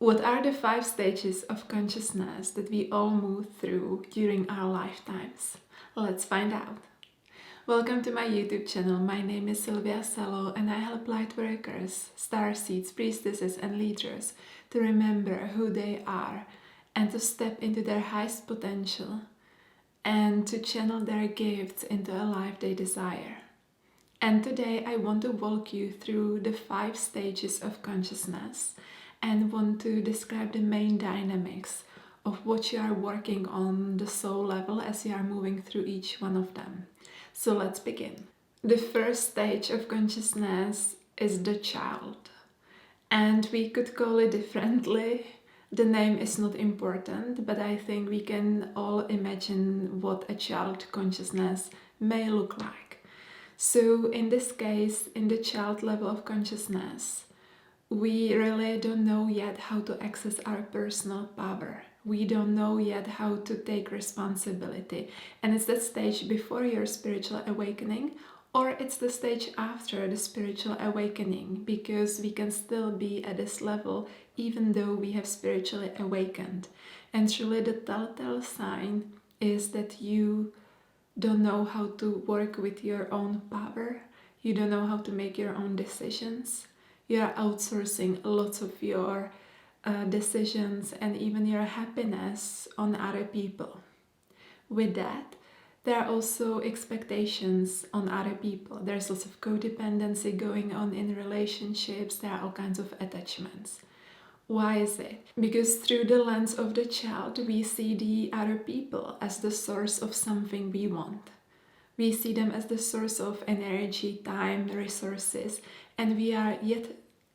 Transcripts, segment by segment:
What are the 5 stages of consciousness that we all move through during our lifetimes? Let's find out. Welcome to my YouTube channel. My name is Sylvia Salow and I help Lightworkers, starseeds, priestesses and leaders to remember who they are and to step into their highest potential and to channel their gifts into a life they desire. And today I want to walk you through the 5 stages of consciousness and want to describe the main dynamics of what you are working on the soul level as you are moving through each one of them. So let's begin. The first stage of consciousness is the child, and we could call it differently. The name is not important, but I think we can all imagine what a child consciousness may look like. So in this case, in the child level of consciousness, we really don't know yet how to access our personal power. We don't know yet how to take responsibility. And it's that stage before your spiritual awakening, or it's the stage after the spiritual awakening, because we can still be at this level even though we have spiritually awakened. And truly the telltale sign is that you don't know how to work with your own power. You don't know how to make your own decisions. You are outsourcing lots of your decisions and even your happiness on other people. With that, there are also expectations on other people. There's lots of codependency going on in relationships. There are all kinds of attachments. Why is it? Because through the lens of the child, we see the other people as the source of something we want. We see them as the source of energy, time, resources, and we are yet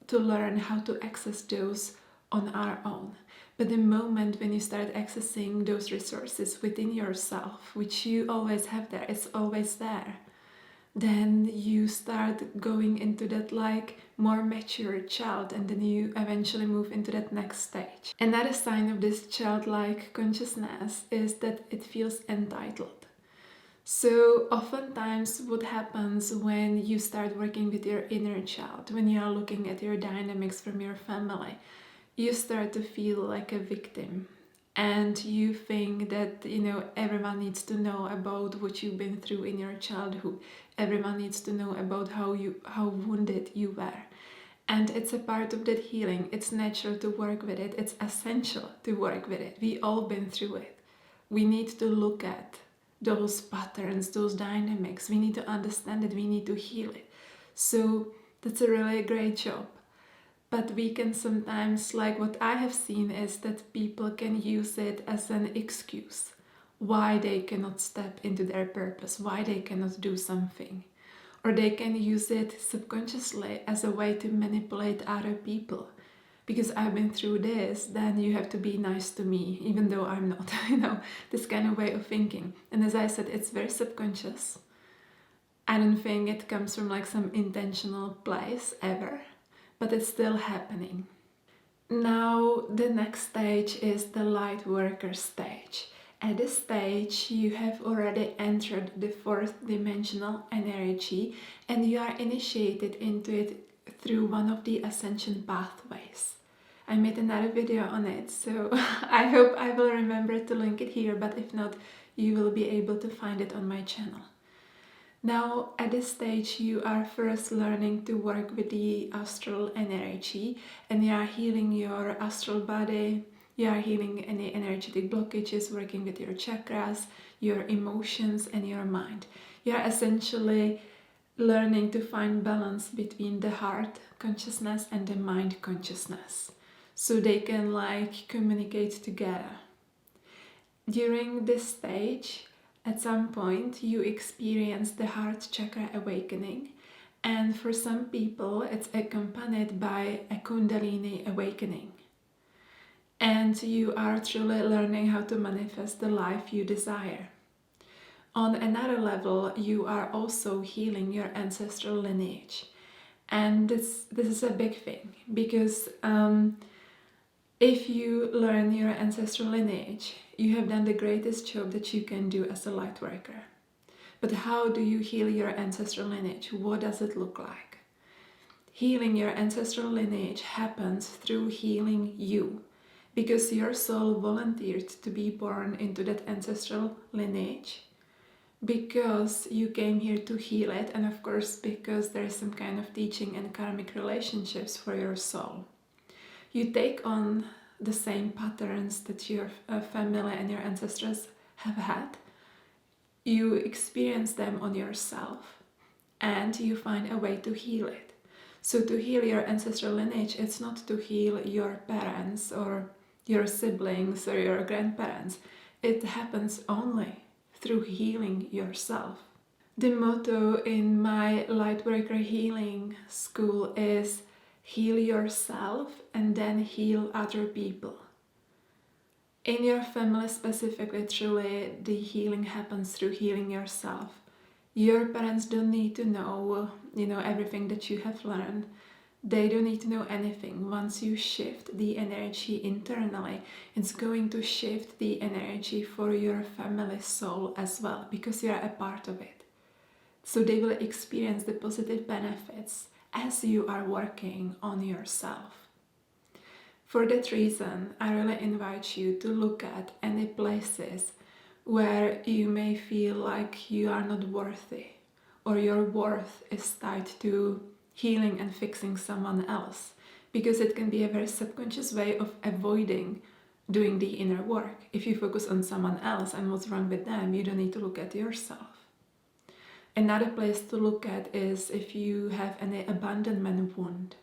to learn how to access those on our own. But the moment when you start accessing those resources within yourself, which you always have there, it's always there, then you start going into that like more mature child, and then you eventually move into that next stage. Another sign of this childlike consciousness is that it feels entitled. So oftentimes what happens when you start working with your inner child, when you are looking at your dynamics from your family, you start to feel like a victim. And you think that, everyone needs to know about what you've been through in your childhood. Everyone needs to know about how wounded you were. And it's a part of that healing. It's natural to work with it. It's essential to work with it. We all been through it. We need to look at those patterns, those dynamics. We need to understand it. We need to heal it. So that's a really great job. But we can sometimes, like what I have seen, is that people can use it as an excuse why they cannot step into their purpose, why they cannot do something. Or they can use it subconsciously as a way to manipulate other people. Because I've been through this, then you have to be nice to me, even though I'm not, this kind of way of thinking. And as I said, it's very subconscious. I don't think it comes from like some intentional place ever, but it's still happening. Now, the next stage is the Lightworker stage. At this stage, you have already entered the 4th dimensional energy and you are initiated into it through one of the Ascension pathways. I made another video on it, so I hope I will remember to link it here, but if not, you will be able to find it on my channel. Now, at this stage, you are first learning to work with the astral energy, and you are healing your astral body, you are healing any energetic blockages, working with your chakras, your emotions, and your mind. You are essentially learning to find balance between the heart consciousness and the mind consciousness, so they can communicate together. During this stage, at some point you experience the heart chakra awakening, and for some people it's accompanied by a Kundalini awakening. And you are truly learning how to manifest the life you desire. On another level, you are also healing your ancestral lineage. And this is a big thing, because if you learn your ancestral lineage, you have done the greatest job that you can do as a Lightworker. But how do you heal your ancestral lineage? What does it look like? Healing your ancestral lineage happens through healing you, because your soul volunteered to be born into that ancestral lineage, because you came here to heal it, and of course because there is some kind of teaching and karmic relationships for your soul. You take on the same patterns that your family and your ancestors have had. You experience them on yourself, and you find a way to heal it. So to heal your ancestral lineage, it's not to heal your parents or your siblings or your grandparents. It happens only through healing yourself. The motto in my Lightworker healing school is heal yourself and then heal other people. In your family specifically, truly, the healing happens through healing yourself. Your parents don't need to know, everything that you have learned. They don't need to know anything. Once you shift the energy internally, it's going to shift the energy for your family soul as well, because you are a part of it. So they will experience the positive benefits as you are working on yourself. For that reason, I really invite you to look at any places where you may feel like you are not worthy, or your worth is tied to healing and fixing someone else, because it can be a very subconscious way of avoiding doing the inner work. If you focus on someone else and what's wrong with them, you don't need to look at yourself. Another place to look at is if you have any abandonment wound,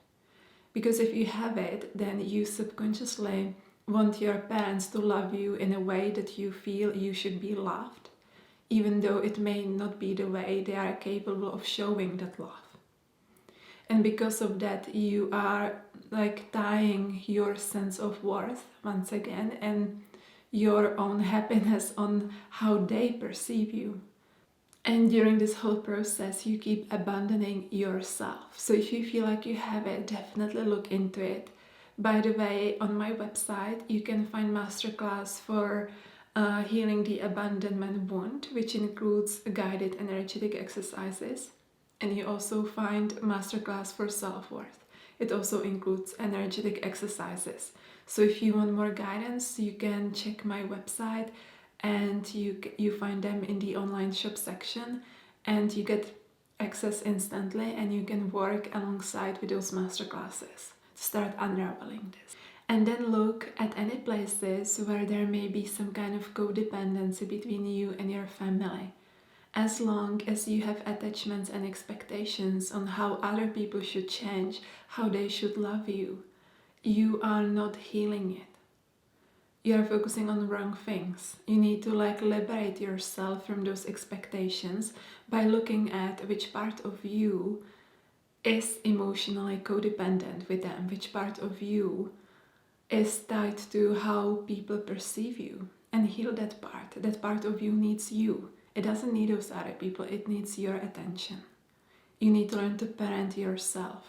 because if you have it, then you subconsciously want your parents to love you in a way that you feel you should be loved, even though it may not be the way they are capable of showing that love. And because of that, you are like tying your sense of worth once again and your own happiness on how they perceive you. And during this whole process, you keep abandoning yourself. So if you feel like you have it, definitely look into it. By the way, on my website, you can find masterclass for healing the abandonment wound, which includes guided energetic exercises. And you also find masterclass for self-worth. It also includes energetic exercises. So if you want more guidance, you can check my website, and you find them in the online shop section, and you get access instantly, and you can work alongside with those masterclasses to start unraveling this. And then look at any places where there may be some kind of codependency between you and your family. As long as you have attachments and expectations on how other people should change, how they should love you, you are not healing it. You are focusing on the wrong things. You need to liberate yourself from those expectations by looking at which part of you is emotionally codependent with them, which part of you is tied to how people perceive you, and heal that part. That part of you needs you. It doesn't need those other people, it needs your attention. You need to learn to parent yourself.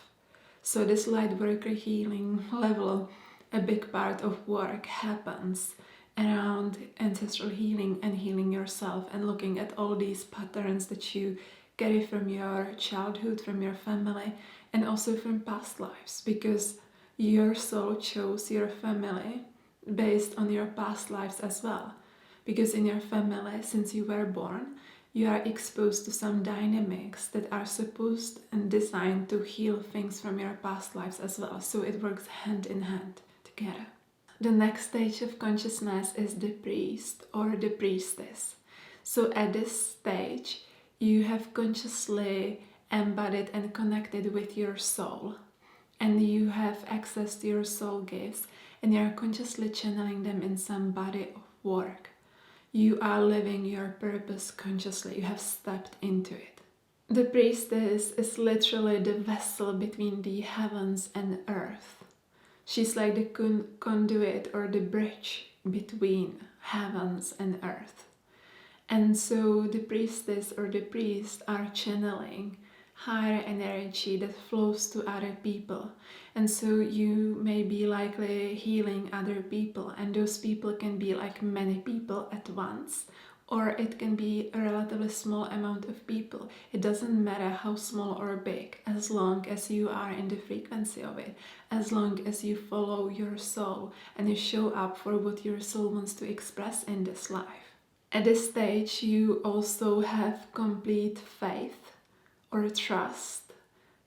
So this Lightworker healing level, a big part of work happens around ancestral healing and healing yourself, and looking at all these patterns that you carry from your childhood, from your family, and also from past lives, because your soul chose your family based on your past lives as well. Because in your family, since you were born, you are exposed to some dynamics that are supposed and designed to heal things from your past lives as well. So it works hand in hand together. The next stage of consciousness is the priest or the priestess. So at this stage, you have consciously embodied and connected with your soul, and you have access to your soul gifts, and you are consciously channeling them in some body of work. You are living your purpose consciously. You have stepped into it. The priestess is literally the vessel between the heavens and earth. She's like the conduit or the bridge between heavens and earth. And so the priestess or the priest are channeling higher energy that flows to other people. And so you may be likely healing other people, and those people can be like many people at once, or it can be a relatively small amount of people. It doesn't matter how small or big, as long as you are in the frequency of it, as long as you follow your soul and you show up for what your soul wants to express in this life. At this stage, you also have complete faith or trust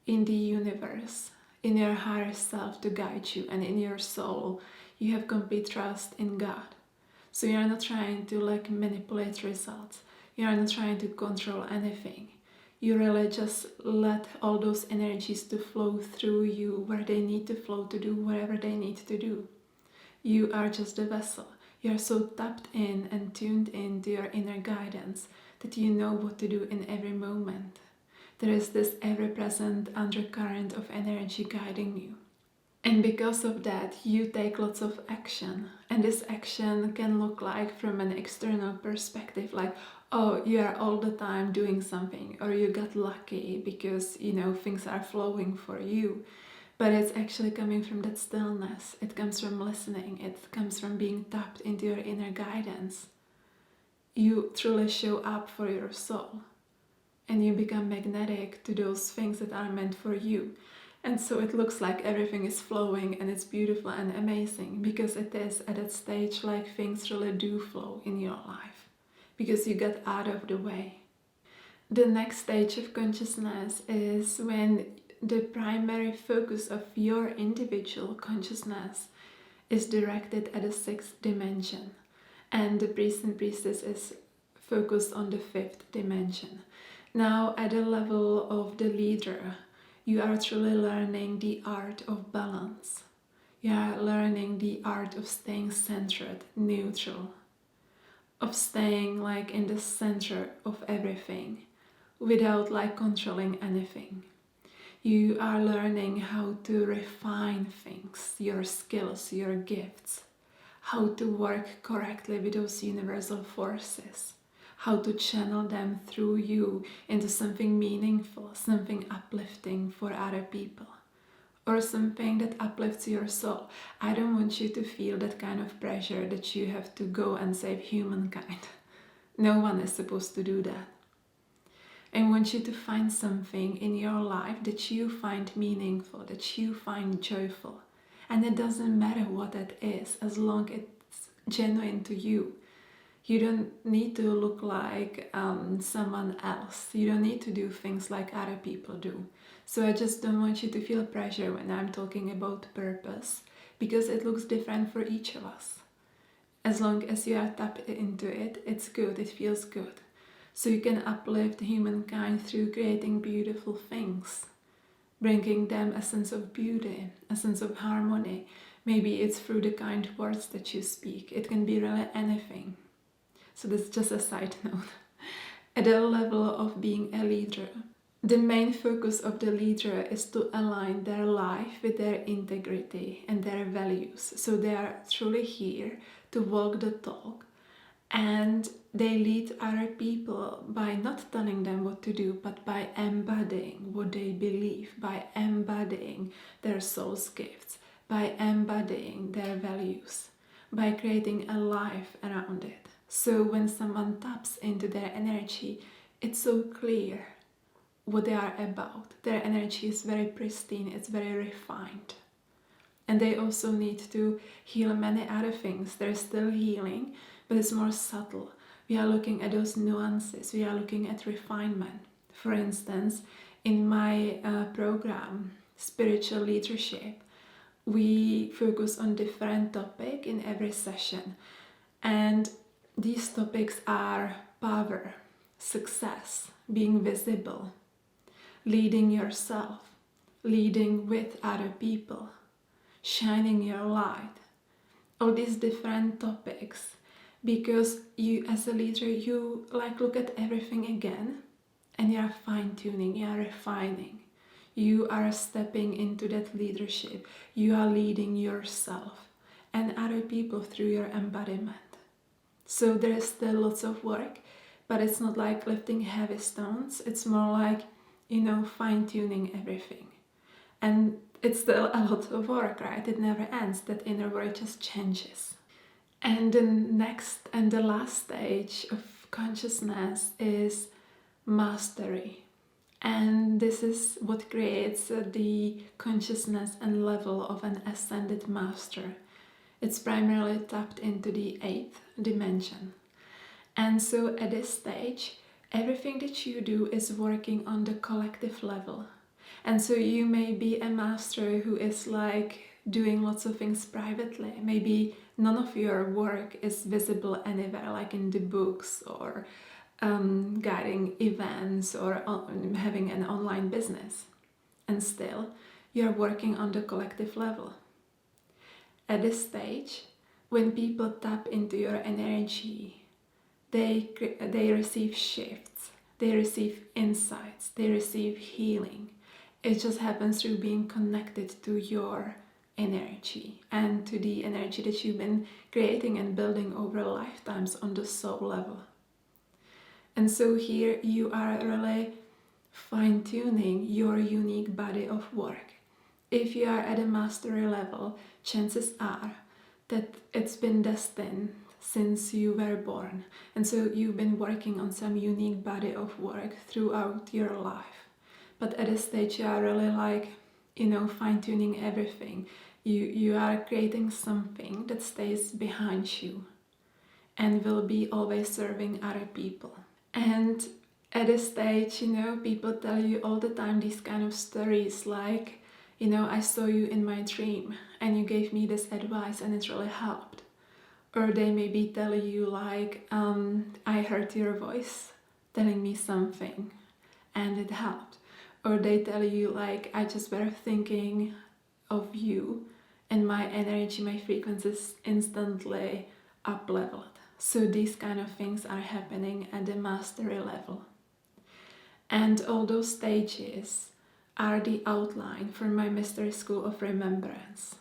in the universe, in your higher self to guide you, and in your soul. You have complete trust in God. So you're not trying to manipulate results. You're not trying to control anything. You really just let all those energies to flow through you where they need to flow to do whatever they need to do. You are just a vessel. You're so tapped in and tuned into your inner guidance that you know what to do in every moment. There is this ever-present undercurrent of energy guiding you. And because of that, you take lots of action. And this action can look like from an external perspective, like, oh, you are all the time doing something, or you got lucky because, things are flowing for you. But it's actually coming from that stillness. It comes from listening. It comes from being tapped into your inner guidance. You truly show up for your soul. And you become magnetic to those things that are meant for you. And so it looks like everything is flowing and it's beautiful and amazing, because it is at that stage like things really do flow in your life, because you get out of the way. The next stage of consciousness is when the primary focus of your individual consciousness is directed at the 6th dimension, and the priest and priestess is focused on the 5th dimension. Now, at the level of the leader, you are truly learning the art of balance. You are learning the art of staying centered, neutral, of staying in the center of everything without controlling anything. You are learning how to refine things, your skills, your gifts, how to work correctly with those universal forces, how to channel them through you into something meaningful, something uplifting for other people, or something that uplifts your soul. I don't want you to feel that kind of pressure that you have to go and save humankind. No one is supposed to do that. I want you to find something in your life that you find meaningful, that you find joyful. And it doesn't matter what that is, as long as it's genuine to you. You don't need to look like someone else. You don't need to do things like other people do. So I just don't want you to feel pressure when I'm talking about purpose, because it looks different for each of us. As long as you are tapped into it, it's good, it feels good. So you can uplift humankind through creating beautiful things, bringing them a sense of beauty, a sense of harmony. Maybe it's through the kind words that you speak. It can be really anything. So that's just a side note. At the level of being a leader, the main focus of the leader is to align their life with their integrity and their values. So they are truly here to walk the talk, and they lead other people by not telling them what to do, but by embodying what they believe, by embodying their soul's gifts, by embodying their values, by creating a life around it. So when someone taps into their energy, it's so clear what they are about. Their energy is very pristine, it's very refined. And they also need to heal many other things. There's still healing, but it's more subtle. We are looking at those nuances, we are looking at refinement. For instance, in my program, Spiritual Leadership, we focus on different topics in every session. And these topics are power, success, being visible, leading yourself, leading with other people, shining your light. All these different topics, because you as a leader, you look at everything again and you are fine-tuning, you are refining. You are stepping into that leadership. You are leading yourself and other people through your embodiment. So there is still lots of work, but it's not like lifting heavy stones. It's more like, fine-tuning everything. And it's still a lot of work, right? It never ends. That inner work just changes. And the next and the last stage of consciousness is mastery. And this is what creates the consciousness and level of an ascended master. It's primarily tapped into the 8th dimension. And so at this stage, everything that you do is working on the collective level. And so you may be a master who is like doing lots of things privately. Maybe none of your work is visible anywhere, like in the books or guiding events or having an online business. And still, you're working on the collective level. At this stage, when people tap into your energy, they receive shifts, they receive insights, they receive healing. It just happens through being connected to your energy and to the energy that you've been creating and building over lifetimes on the soul level. And so here you are really fine-tuning your unique body of work. If you are at a mastery level, chances are that it's been destined since you were born. And so you've been working on some unique body of work throughout your life. But at this stage you are really like, fine-tuning everything. You are creating something that stays behind you and will be always serving other people. And at this stage, people tell you all the time these kind of stories like, I saw you in my dream and you gave me this advice and it really helped. Or they maybe tell you like, I heard your voice telling me something and it helped. Or they tell you like, I just were thinking of you and my energy, my frequencies instantly up-leveled. So these kind of things are happening at the mastery level. And all those stages are the outline for my Mystery School of Remembrance.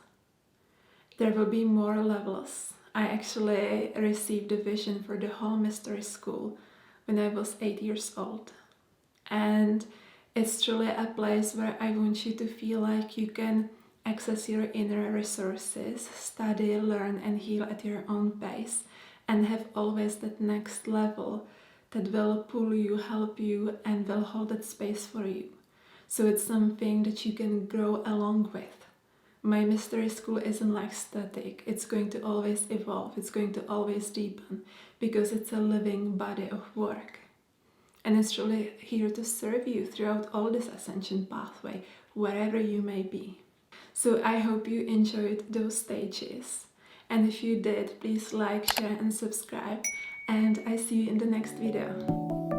There will be more levels. I actually received a vision for the whole Mystery School when I was 8 years old. And it's truly a place where I want you to feel like you can access your inner resources, study, learn and heal at your own pace, and have always that next level that will pull you, help you, and will hold that space for you. So it's something that you can grow along with. My Mystery School isn't like static. It's going to always evolve. It's going to always deepen because it's a living body of work. And it's truly here to serve you throughout all this ascension pathway, wherever you may be. So I hope you enjoyed those stages. And if you did, please like, share and subscribe. And I see you in the next video.